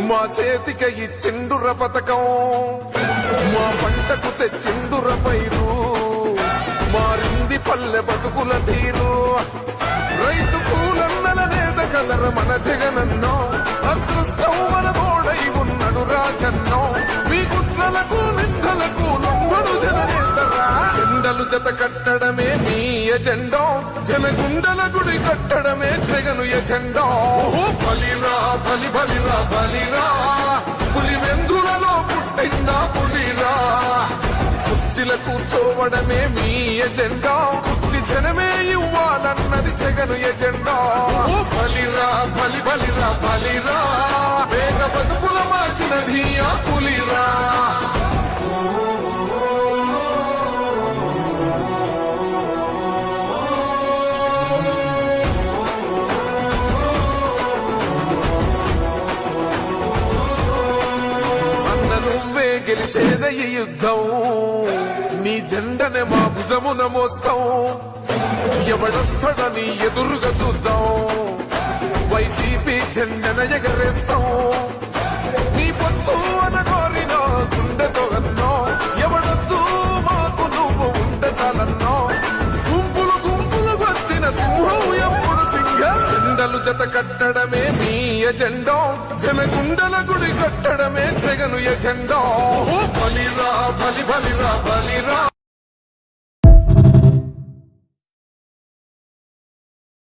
మా చేతికి ఇచ్చిండుర పథకం, మా పంటకు తెచ్చిండుర పైరు, మారింది పల్లె బతుకుల తీరు. రైతు కూలన్నల నేత కదర మన జగనన్నో, అదృష్టం మన తోడై ఉన్నడు రాజన్నో. మీ కుట్రలకు నిందలకు లొంగడు జననేతరా, జెండలు జత కట్టడమే మీ ఎజెండో, జనగుండల గుడి కట్టడమే జగను ఎజెండో. బలిరా బలి బలిరా బలిరా, పులి వెందులలో పుట్టిందా పులిరా. కుర్చీల కూర్చోవడమే మీ ఎజెండా, కుర్చీ జనమే ఇవ్వాలన్నది జగను ఎజెండా. బలిరా బలి బలిరా బలిరా, వేగ బతుకుల మార్చినది ఆ పులిరా. గెలిచేద ఈ యుద్ధం, నీ జెండనే మా భుజమున మోస్తాం. ఎవడొస్తాడని ఎదురుగా చూద్దాం, వైసీపీ జెండన ఎగరేస్తాం. నీ పొత్తు అనగోరిన గుండెతో అన్నో, ఎవడొద్దు మాకు నువ్వు ఉంటే చాలన్నో. గుంపులు గుంపులు వచ్చిన సింహం ఎప్పుడు సింహ. జెండలు జత కట్టడమే మీ ఎజెండో, జనగుండల గుడి కట్టడమే జగను ఎజెండా. బలిరా బలి బలిరా బలిరా,